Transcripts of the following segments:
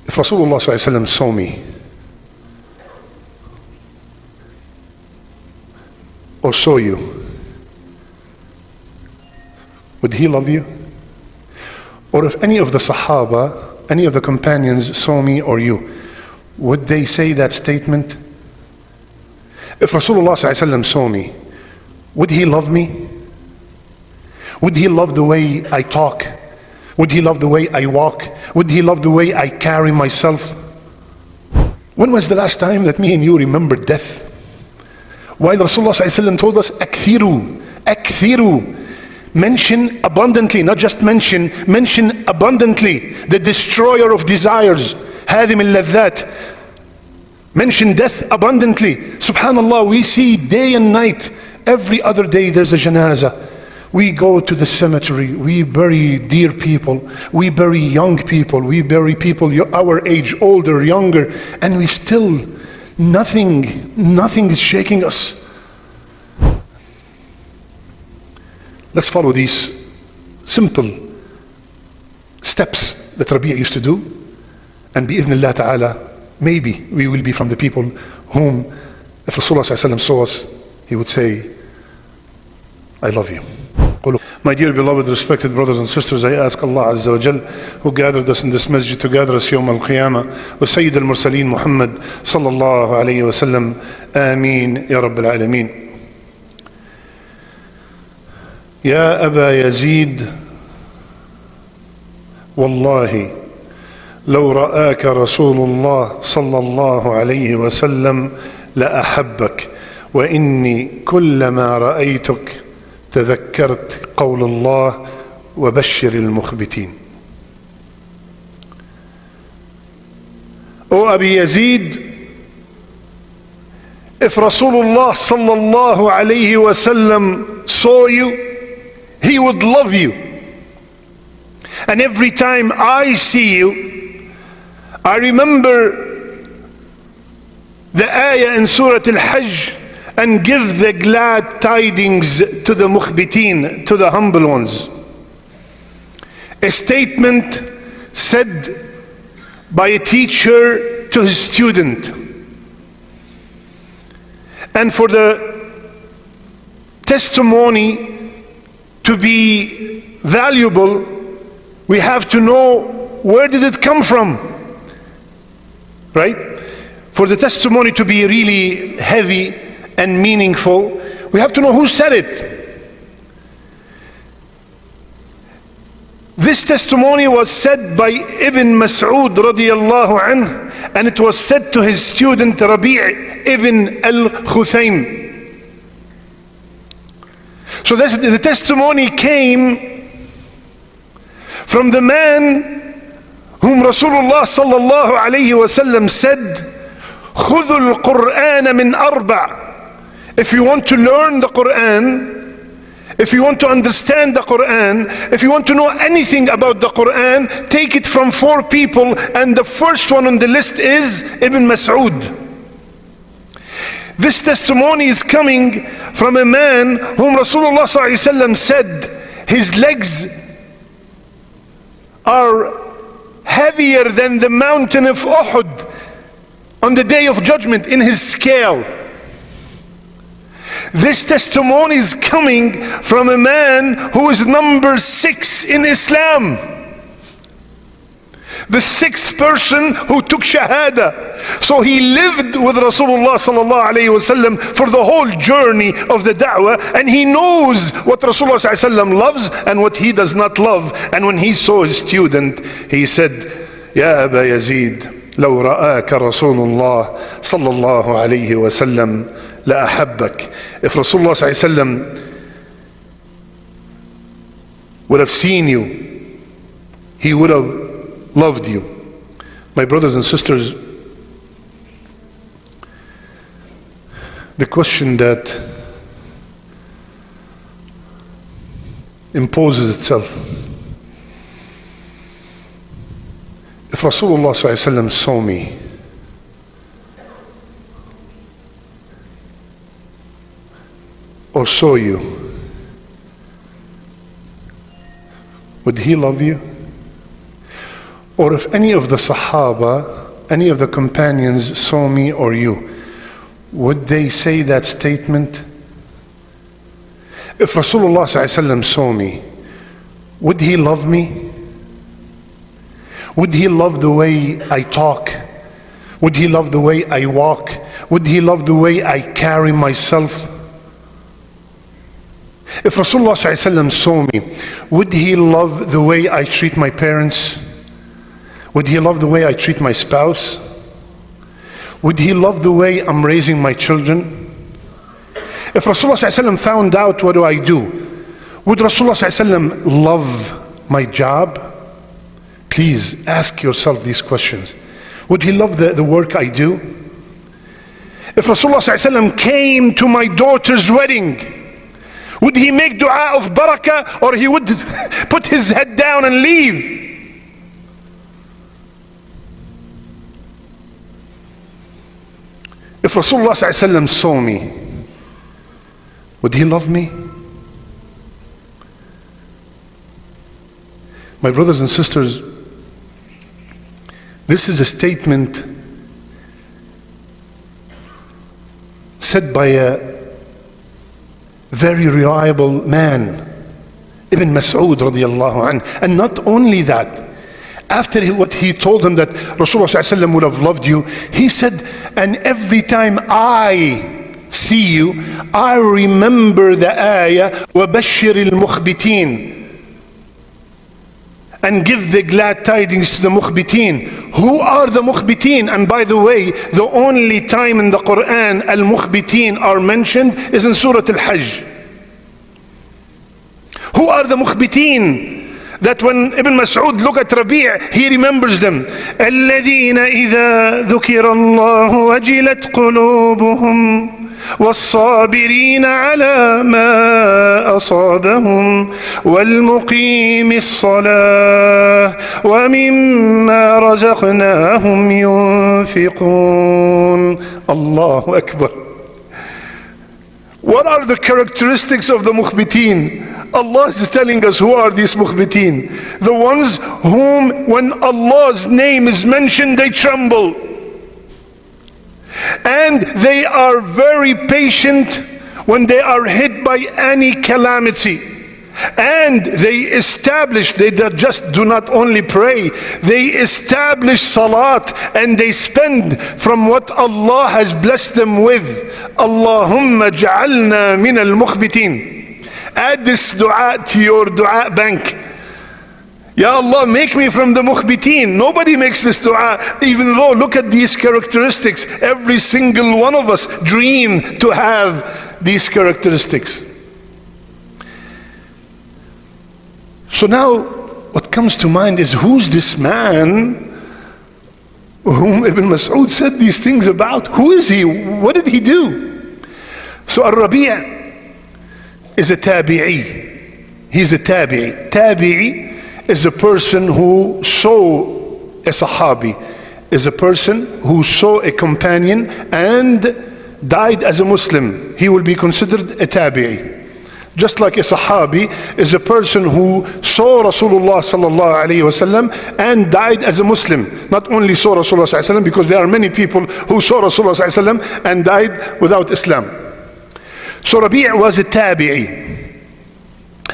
If Rasulullah ﷺ saw me or saw you, would he love you? Or if any of the Sahaba, any of the companions saw me or you, would they say that statement? If Rasulullah ﷺ saw me, would he love me? Would he love the way I talk? Would he love the way I walk? Would he love the way I carry myself? When was the last time that me and you remembered death? While Rasulullah ﷺ told us, "Akthiru, akthiru." Mention abundantly, not just mention abundantly. The destroyer of desires, hadim al-ladhat. Mention death abundantly. Subhanallah, we see day and night, every other day there's a janazah. We go to the cemetery, we bury dear people, we bury young people, we bury people our age, older, younger, and we still, nothing is shaking us. Let's follow these simple steps that Rabi' used to do, and bi-idhnillah ta'ala, maybe we will be from the people whom, if Rasulullah ﷺ saw us, he would say, "I love you." My dear beloved, respected brothers and sisters, I ask Allah Azza wa Jal, who gathered us in this masjid to gather us Yawm al-Qiyamah, with Sayyid al-Mursaleen Muhammad sallallahu alayhi wa sallam, Ameen Ya Rabbil Alameen. يا أبا يزيد والله لو رآك رسول الله صلى الله عليه وسلم لأحبك وإني كلما رأيتك تذكرت قول الله وبشر المخبتين. O Abi Yazid, if Rasulullah sallallahu alayhi wa sallam saw you, he would love you. And every time I see you, I remember the ayah in Surah Al-Hajj, and give the glad tidings to the mukhbitin, to the humble ones. A statement said by a teacher to his student. And for the testimony to be valuable, we have to know where did it come from, right? For the testimony to be really heavy and meaningful, we have to know who said it. This testimony was said by Ibn Mas'ud radiyallahu anhu, and it was said to his student Rabi' ibn al-Khuthaym. So the testimony came from the man whom Rasulullah sallallahu alayhi wa sallam said, خُذُوا الْقُرْآنَ مِنْ أَرْبَعٍ. If you want to learn the Quran, if you want to understand the Quran, if you want to know anything about the Quran, take it from 4 people, and the first one on the list is Ibn Mas'ud. This testimony is coming from a man whom Rasulullah ﷺ said his legs are heavier than the mountain of Uhud on the day of judgment in his scale. This testimony is coming from a man who is number 6 in Islam. The 6th person who took Shahada. So he lived with Rasulullah sallallahu alayhi wasallam for the whole journey of the da'wah, and he knows what Rasulullah sallallahu alayhi wasallam loves and what he does not love. And when he saw his student, he said, Ya Aba Yazid, لو رآك رسول الله صلى الله عليه وسلم لأحبك. If Rasulullah sallallahu alayhi wasallam would have seen you, he would have loved you. My brothers and sisters, the question that imposes itself, if Rasulullah ﷺ saw me, or saw you, would he love you? or if any of the Sahaba, any of the companions saw me or you, would they say that statement? If Rasulullah ﷺ saw me, would he love me? Would he love the way I talk? Would he love the way I walk? Would he love the way I carry myself? If Rasulullah ﷺ saw me, would he love the way I treat my parents? Would he love the way I treat my spouse? Would he love the way I'm raising my children? If Rasulullah ﷺ found out, what do I do? Would Rasulullah ﷺ love my job? Please ask yourself these questions. Would he love the work I do? If Rasulullah ﷺ came to my daughter's wedding, would he make dua of barakah, or he would put his head down and leave? If Rasulullah ﷺ saw me, would he love me? My brothers and sisters, this is a statement said by a very reliable man, Ibn Mas'ud radiallahu anhu. And not only that, after what he told him that Rasulullah ﷺ would have loved you, he said, and every time I see you, I remember the ayah, وَبَشِّرِ الْمُخْبِتِينَ, and give the glad tidings to the mukhbitin. Who are the mukhbitin? And by the way, the only time in the Quran al-mukhbitin are mentioned is in Surah Al-Hajj. Who are the mukhbitin? That when Ibn Mas'ud look at Rabi', he remembers them. الَّذِينَ إِذَا ذُكِرَ اللَّهُ وَجِلَتْ قُلُوبُهُمْ والصابرين على ما أصابهم والمقيم الصلاة ومما رزقناهم ينفقون. Allahu Akbar. What are the characteristics of the mukhbitin? Allah is telling us who are these mukhbitin. The ones whom when Allah's name is mentioned they tremble. And they are very patient when they are hit by any calamity. And they just do not only pray, they establish salat and they spend from what Allah has blessed them with. Allahumma ja'alna min al-mukhbitin. Add this dua to your dua bank. Ya Allah, make me from the mukhbitin. Nobody makes this dua, even though look at these characteristics. Every single one of us dream to have these characteristics. So now what comes to mind is, who's this man whom Ibn Mas'ud said these things about? Who is he? What did he do? So Al-Rabi' is a tabi'i. He's a tabi'i. Tabi'i is a person who saw a sahabi, is a person who saw a companion and died as a Muslim. He will be considered a tabi'i. Just like a sahabi is a person who saw Rasulullah sallallahu alayhi wasallam and died as a Muslim. Not only saw Rasulullah sallallahu alayhi wasallam, because there are many people who saw Rasulullah sallallahu alayhi wasallam and died without Islam. So Rabi' was a tabi'i.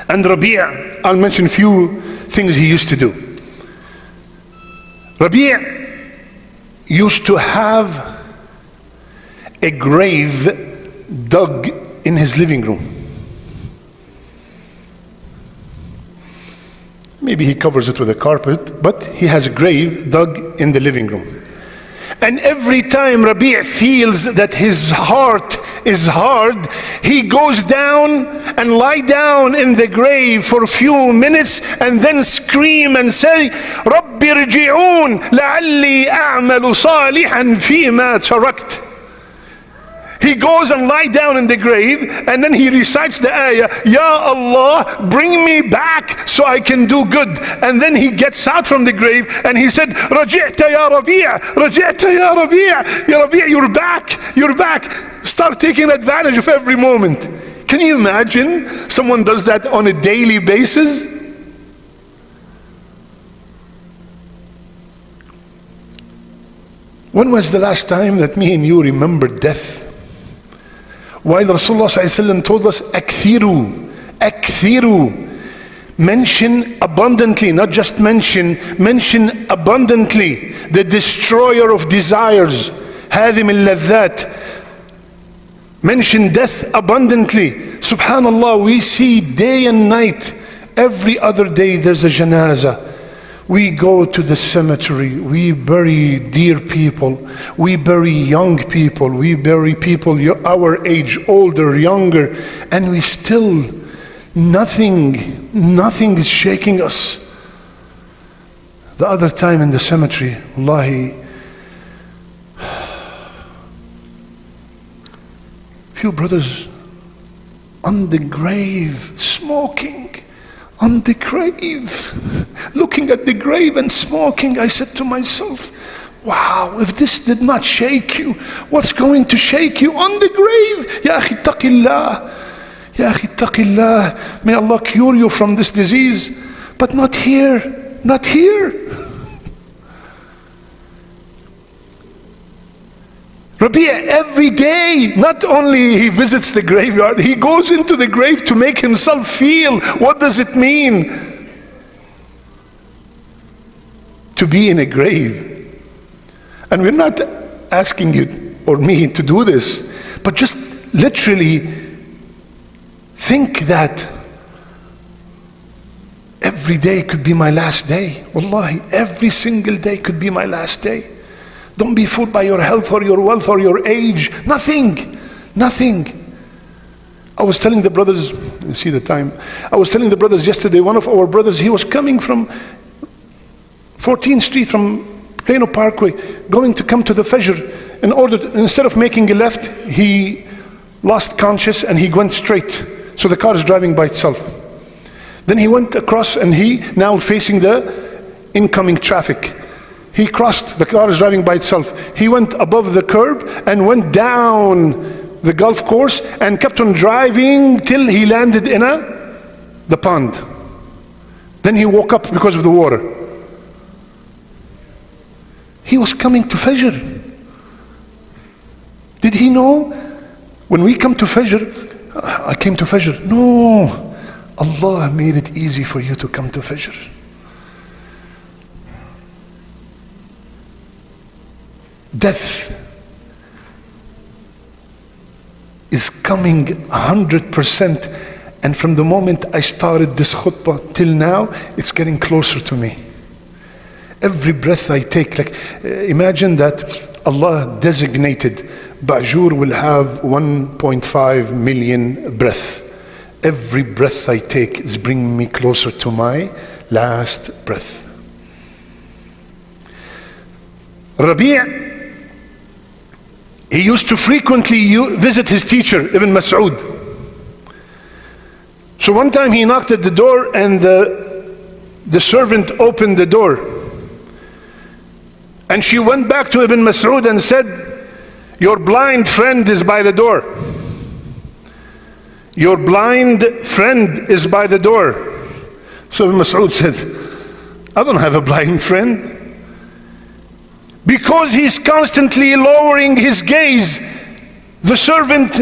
And Rabi', I'll mention few things he used to do. Rabi' used to have a grave dug in his living room. Maybe he covers it with a carpet, but he has a grave dug in the living room. And every time Rabi' feels that his heart is hard, he goes down and lie down in the grave for a few minutes and then scream and say, رَبِّ ارْجِعُونَ لَعَلِّي أَعْمَلُ صَالِحًا فِيمَا تَرَكْتُ. He goes and lie down in the grave and then he recites the ayah, Ya Allah, bring me back so I can do good. And then he gets out from the grave and he said, Raji'ta ya Rabi', Raji'ta ya Rabi', Ya Rabi', you're back, you're back. Start taking advantage of every moment. Can you imagine someone does that on a daily basis? When was the last time that me and you remembered death? While Rasulullah ﷺ told us, "Akthiru, akthiru." Mention abundantly, not just mention abundantly. The destroyer of desires, hadim al-ladhat. Mention death abundantly. Subhanallah, we see day and night, every other day there's a janazah. We go to the cemetery, we bury dear people, we bury young people, we bury people our age, older, younger, and we still, nothing is shaking us. The other time in the cemetery, wallahi, few brothers on the grave, smoking on the grave, looking at the grave and smoking. I said to myself, wow, if this did not shake you, what's going to shake you on the grave? Ya akhi taqillah, ya akhi taqillah. May Allah cure you from this disease, but not here, not here. Rabi' every day, not only he visits the graveyard, he goes into the grave to make himself feel what does it mean to be in a grave. And we're not asking you or me to do this, but just literally think that every day could be my last day. Wallahi, every single day could be my last day. Don't be fooled by your health or your wealth or your age. Nothing. I was telling the brothers, you see the time. I was telling the brothers yesterday, one of our brothers, he was coming from 14th Street, from Plano Parkway, going to come to the Fajr. Instead of making a left, he lost conscious and he went straight. So the car is driving by itself. Then he went across and he now facing the incoming traffic. He crossed, the car is driving by itself. He went above the curb and went down the golf course and kept on driving till he landed in the pond. Then he woke up because of the water. He was coming to Fajr. Did he know? When we come to Fajr, I came to Fajr. No, Allah made it easy for you to come to Fajr. Death is coming 100%, and from the moment I started this khutbah till now, it's getting closer to me. Every breath I take, like imagine that Allah designated Baajour will have 1.5 million breath. Every breath I take is bringing me closer to my last breath. Rabi', he used to frequently visit his teacher, Ibn Mas'ud. So one time he knocked at the door and the servant opened the door. And she went back to Ibn Mas'ud and said, your blind friend is by the door. Your blind friend is by the door. So Ibn Mas'ud said, I don't have a blind friend. Because he's constantly lowering his gaze, the servant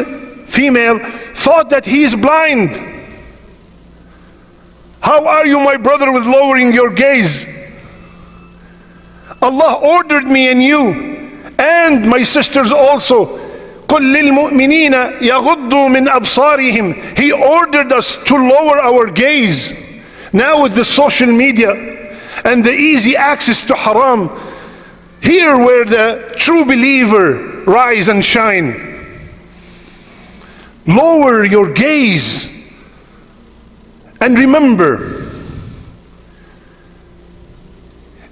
female thought that he's blind. How are you, my brother, with lowering your gaze? Allah ordered me and you and my sisters also. قُلْ لِلْمُؤْمِنِينَ يَغُضُّوا مِنْ أَبْصَارِهِمْ. He ordered us to lower our gaze. Now with the social media and the easy access to haram, here where the true believer rise and shine. Lower your gaze and remember,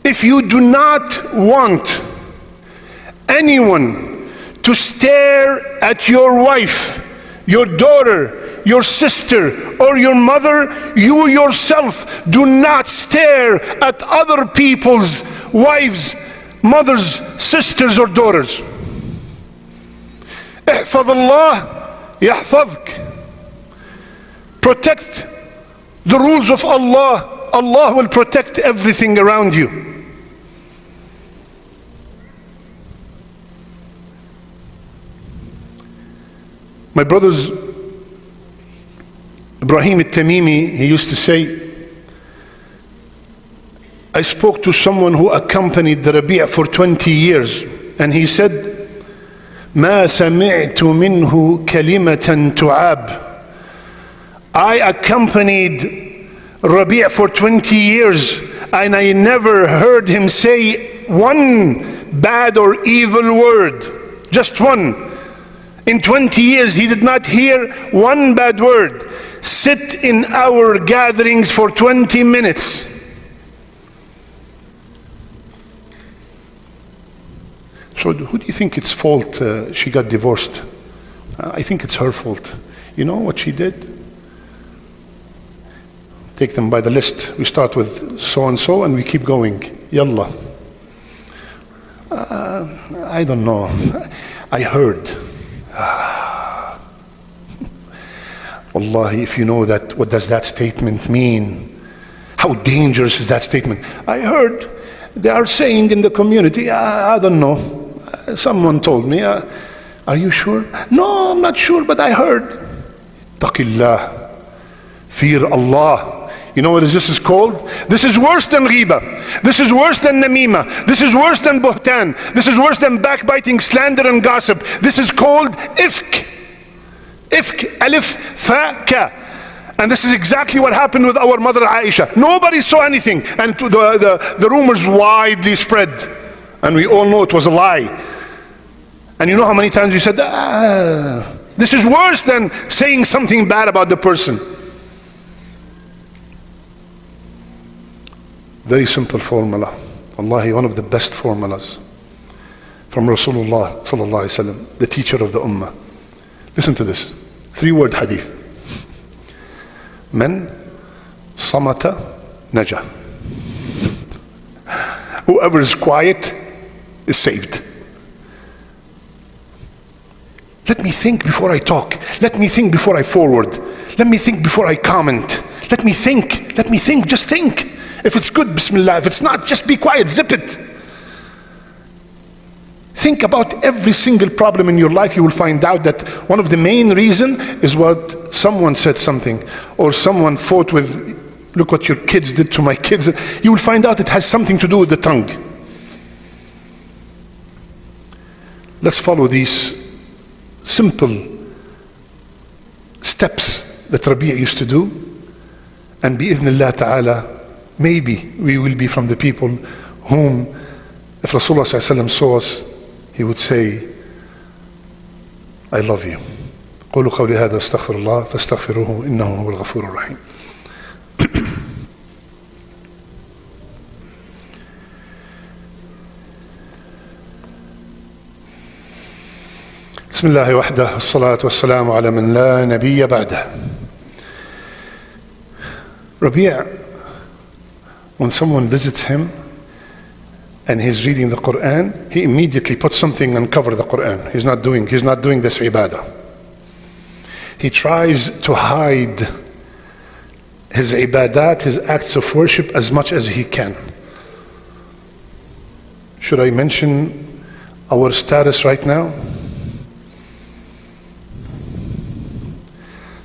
if you do not want anyone to stare at your wife, your daughter, your sister, or your mother, you yourself do not stare at other people's wives, mothers, sisters, or daughters. احفظ الله يحفظك. Protect the rules of Allah. Allah will protect everything around you. My brother's Ibrahim al-Tamimi, he used to say, I spoke to someone who accompanied the Rabi' for 20 years, and he said, ما سمعت منه كلمة تعاب. I accompanied Rabi' for 20 years, and I never heard him say one bad or evil word. Just one. In 20 years, he did not hear one bad word. Sit in our gatherings for 20 minutes. So who do you think it's fault she got divorced? I think it's her fault. You know what she did? Take them by the list. We start with so-and-so and we keep going. Yalla. I don't know. I heard. Wallahi, if you know that, what does that statement mean? How dangerous is that statement? I heard they are saying in the community, I don't know. Someone told me. Are you sure? No, I'm not sure, but I heard. Taqillah. Fear Allah. You know what this is called? This is worse than ghiba. This is worse than namima. This is worse than buhtan. This is worse than backbiting, slander and gossip. This is called ifk. Ifk, alif, fa, ka. And this is exactly what happened with our mother Aisha. Nobody saw anything, and the rumors widely spread. And we all know it was a lie. And you know how many times we said, this is worse than saying something bad about the person. Very simple formula. Wallahi, one of the best formulas from Rasulullah sallallahu alaihi wasallam, the teacher of the Ummah. Listen to this. 3-word hadith. Man samata naja. Whoever is quiet is saved. Let me think before I talk. Let me think before I forward. Let me think before I comment. Let me think. Let me think. Just think. If it's good, bismillah. If it's not, just be quiet. Zip it. Think about every single problem in your life. You will find out that one of the main reasons is what someone said something, or someone fought with, look what your kids did to my kids. You will find out it has something to do with the tongue. Let's follow these simple steps that Rabi' used to do, and bi-idhnillah ta'ala, maybe we will be from the people whom, if Rasulullah sallallahu alaihi wasallam saw us, he would say, I love you. قولوا قولي هذا استغفر الله فاستغفروه إنه هو الغفور الرحيم. بسم الله وحده والصلاة والسلام على من لا نبي بعده. Rabi', when someone visits him and he's reading the Quran, he immediately puts something and covers the Quran. He's not doing this ibadah. He tries to hide his ibadat, his acts of worship, as much as he can. Should I mention our status right now?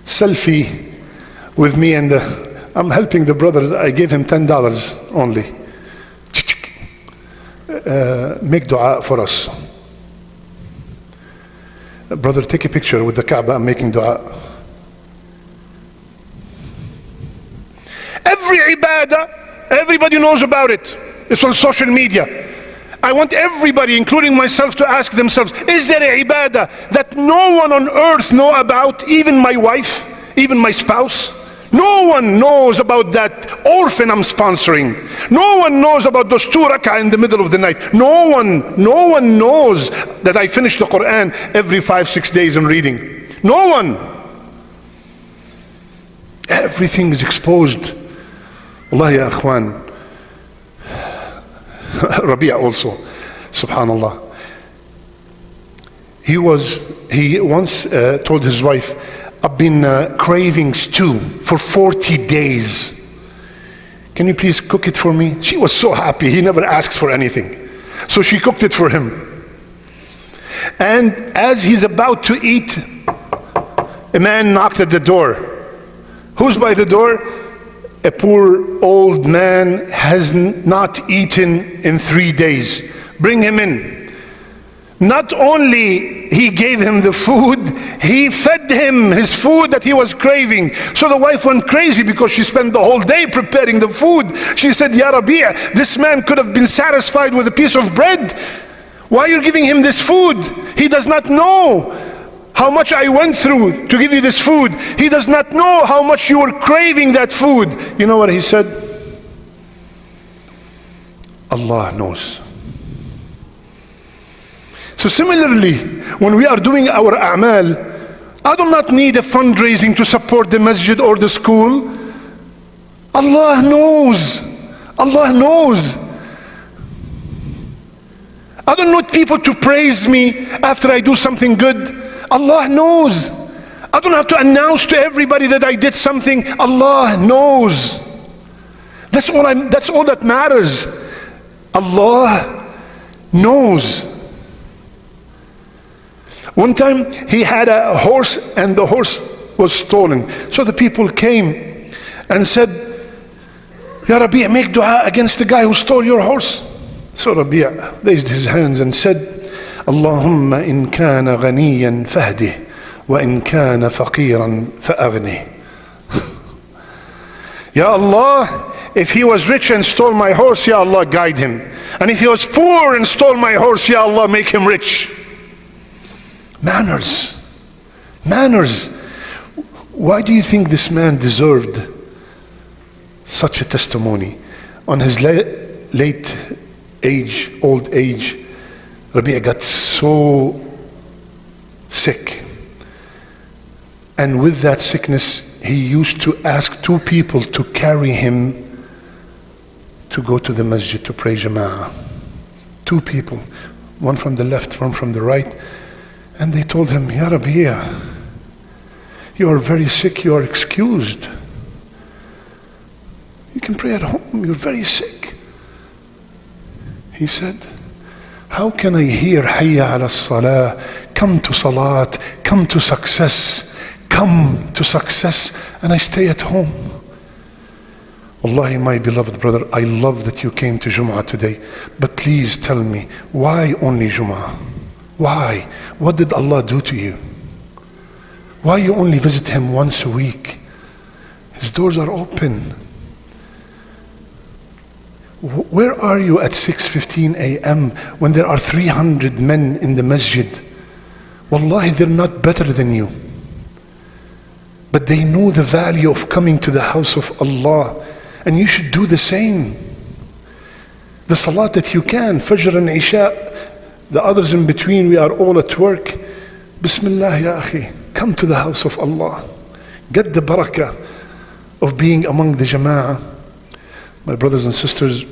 Selfie with me and I'm helping the brothers. I gave him $10 only. Make dua for us. Brother, take a picture with the Kaaba. I'm making dua. Every ibadah, everybody knows about it. It's on social media. I want everybody, including myself, to ask themselves, is there a ibadah that no one on earth know about, even my wife, even my spouse? No one knows about that orphan I'm sponsoring. No one knows about those 2 rak'ah in the middle of the night. No one knows that I finish the Quran every 5-6 days in reading. No one. Everything is exposed. Allah ya akhwan. Rabi' also, subhanallah. He once told his wife, I've been craving stew for 40 days. Can you please cook it for me? She was so happy. He never asks for anything. So she cooked it for him. And as he's about to eat, a man knocked at the door. Who's by the door? A poor old man has not eaten in 3 days. Bring him in. Not only he gave him the food, he fed him his food that he was craving. So the wife went crazy because she spent the whole day preparing the food. She said, Ya Rabi', this man could have been satisfied with a piece of bread. Why are you giving him this food? He does not know how much I went through to give you this food. He does not know how much you were craving that food. You know what he said? Allah knows. So similarly, when we are doing our a'mal, I do not need a fundraising to support the masjid or the school. Allah knows. Allah knows. I don't need people to praise me after I do something good. Allah knows. I don't have to announce to everybody that I did something. Allah knows. That's all that matters. Allah knows. One time he had a horse and the horse was stolen. So the people came and said, Ya Rabi', make dua against the guy who stole your horse. So Rabi' raised his hands and said, Allahumma in kana ghaniyan fahdih wa in kana faqiran fa'aghnih. Ya Allah, if he was rich and stole my horse, Ya Allah, guide him. And if he was poor and stole my horse, Ya Allah, make him rich. Manners. Manners. Why do you think this man deserved such a testimony? On his late age, old age, Rabi' got so sick. And with that sickness, he used to ask 2 people to carry him to go to the masjid to pray Jama'ah. 2 people, one from the left, one from the right. And they told him, Ya Rabi', you are very sick, you are excused. You can pray at home, you're very sick. He said, how can I hear Hayya ala salah, come to salat, come to success, and I stay at home? Wallahi, my beloved brother, I love that you came to Jum'ah today, but please tell me, why only Jum'ah? Why? What did Allah do to you? Why you only visit him once a week? His doors are open. Where are you at 6:15 a.m. when there are 300 men in the masjid? Wallahi, they're not better than you. But they know the value of coming to the house of Allah. And you should do the same. The salat that you can, Fajr and Isha, the others in between, we are all at work. Bismillah ya akhi, come to the house of Allah. Get the barakah of being among the Jama'ah. My brothers and sisters,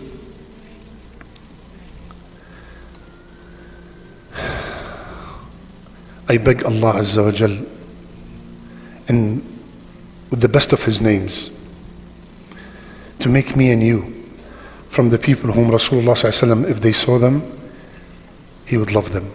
I beg Allah Azza wa Jal, and with the best of His names, to make me and you from the people whom Rasulullah Sallallahu Alaihi Wasallam, if they saw them, he would love them.